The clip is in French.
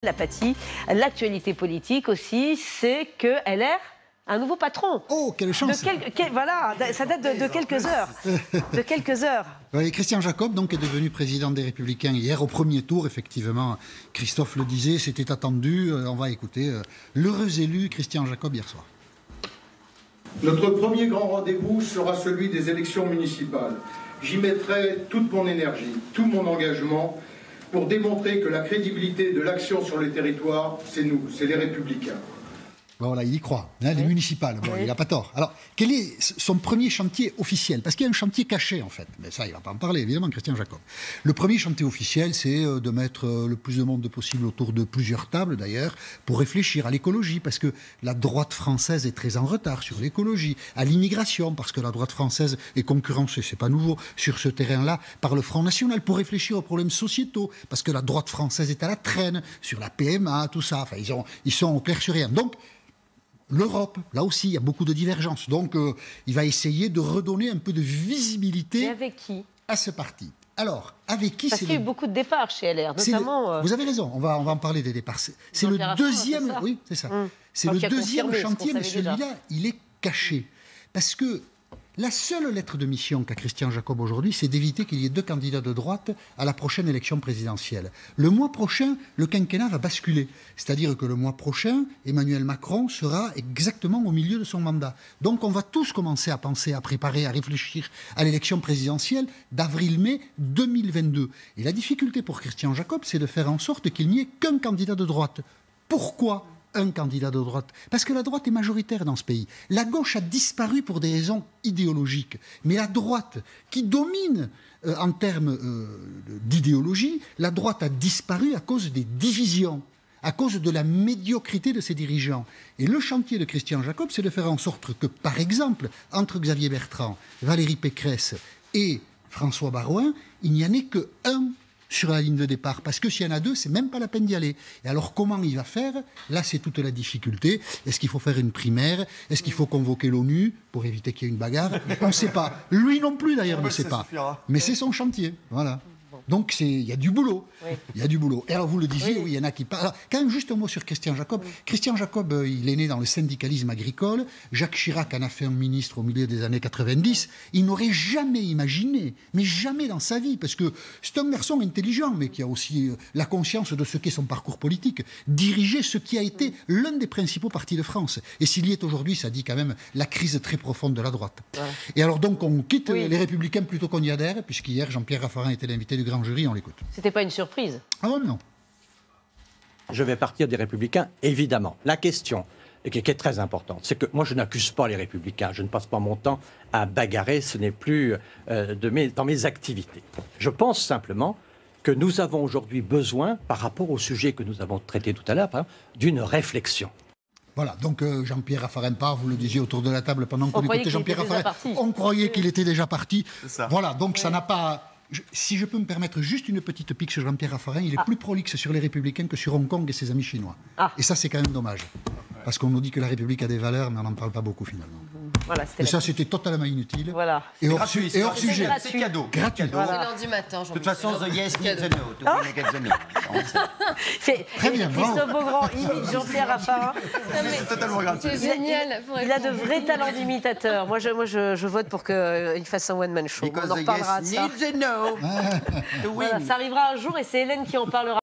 L'apathie, l'actualité politique aussi, c'est que LR a un nouveau patron. Oh, quelle chance! Voilà, ça date de quelques heures. De quelques heures. Oui, Christian Jacob donc, est devenu président des Républicains hier au premier tour. Effectivement, Christophe le disait, c'était attendu. On va écouter l'heureux élu Christian Jacob hier soir. Notre premier grand rendez-vous sera celui des élections municipales. J'y mettrai toute mon énergie, tout mon engagement pour démontrer que la crédibilité de l'action sur les territoires, c'est nous, c'est les Républicains. Voilà, il y croit, hein, les municipales, bon, il n'a pas tort. Alors, quel est son premier chantier officiel? Parce qu'il y a un chantier caché, en fait. Mais ça, il ne va pas en parler, évidemment, Christian Jacob. Le premier chantier officiel, c'est de mettre le plus de monde possible autour de plusieurs tables, d'ailleurs, pour réfléchir à l'écologie, parce que la droite française est très en retard sur l'écologie, à l'immigration, parce que la droite française est concurrencée, c'est pas nouveau, sur ce terrain-là, par le Front National, pour réfléchir aux problèmes sociétaux, parce que la droite française est à la traîne, sur la PMA, tout ça, enfin, ils sont au clair sur rien. Donc, l'Europe, là aussi, il y a beaucoup de divergences. Donc, il va essayer de redonner un peu de visibilité avec qui à ce parti. Alors, avec qui? Parce qu'il y a eu beaucoup de départs chez LR, notamment... Vous avez raison, on va en parler des départs. C'est le deuxième... Oui, c'est ça. C'est le deuxième chantier, mais celui-là, il est caché. Parce que la seule lettre de mission qu'a Christian Jacob aujourd'hui, c'est d'éviter qu'il y ait deux candidats de droite à la prochaine élection présidentielle. Le mois prochain, le quinquennat va basculer. C'est-à-dire que le mois prochain, Emmanuel Macron sera exactement au milieu de son mandat. Donc on va tous commencer à penser, à préparer, à réfléchir à l'élection présidentielle d'avril-mai 2022. Et la difficulté pour Christian Jacob, c'est de faire en sorte qu'il n'y ait qu'un candidat de droite. Pourquoi un candidat de droite? Parce que la droite est majoritaire dans ce pays. La gauche a disparu pour des raisons idéologiques. Mais la droite, qui domine en termes d'idéologie, la droite a disparu à cause des divisions, à cause de la médiocrité de ses dirigeants. Et le chantier de Christian Jacob, c'est de faire en sorte que, par exemple, entre Xavier Bertrand, Valérie Pécresse et François Baroin, il n'y en ait qu'un sur la ligne de départ, parce que s'il y en a deux, c'est même pas la peine d'y aller. Et alors, comment il va faire? Là, c'est toute la difficulté. Est-ce qu'il faut faire une primaire? Est-ce qu'il faut convoquer l'ONU pour éviter qu'il y ait une bagarre? On ne sait pas. Lui non plus, d'ailleurs, ne sait pas. Mais c'est son chantier, voilà. Donc, il y a du boulot. Oui. Il y a du boulot. Et alors, vous le disiez, oui, il y en a qui parlent. Alors, quand même, juste un mot sur Christian Jacob. Christian Jacob, il est né dans le syndicalisme agricole. Jacques Chirac en a fait un ministre au milieu des années 90. Il n'aurait jamais imaginé, mais jamais dans sa vie, parce que c'est un garçon intelligent, mais qui a aussi la conscience de ce qu'est son parcours politique, diriger ce qui a été l'un des principaux partis de France. Et s'il y est aujourd'hui, ça dit quand même la crise très profonde de la droite. Ouais. Et alors, donc, on quitte les Républicains plutôt qu'on y adhère, puisqu'hier, Jean-Pierre Raffarin était l'invité du grand jury, on l'écoute. C'était pas une surprise? Ah non. Je vais partir des Républicains, évidemment. La question, qui est très importante, c'est que moi, je n'accuse pas les Républicains. Je ne passe pas mon temps à bagarrer. Ce n'est plus dans mes activités. Je pense simplement que nous avons aujourd'hui besoin, par rapport au sujet que nous avons traité tout à l'heure, d'une réflexion. Voilà, donc Jean-Pierre Raffarin part, vous le disiez autour de la table pendant qu'on écoutait Jean-Pierre Raffarin. On croyait qu'il était déjà parti. Voilà, donc ça n'a pas... Si je peux me permettre juste une petite pique sur Jean-Pierre Raffarin, il est plus prolixe sur les Républicains que sur Hong Kong et ses amis chinois. Et ça, c'est quand même dommage. Parce qu'on nous dit que la République a des valeurs, mais on n'en parle pas beaucoup finalement. Voilà, et ça, c'était totalement inutile. Voilà. Et hors sujet. C'est cadeau. Gratuit. Voilà. C'est lundi matin. De toute façon, the yes needs the no. Très bien. Christophe Beaugrand imite Jean-Pierre Raffarin. C'est totalement gratuit. C'est génial. Il a de vrais talents d'imitateur. Moi, je vote pour qu'il fasse un one-man show. Because on en reparlera de ça. Needs a no. Voilà, ça arrivera un jour et c'est Hélène qui en parlera.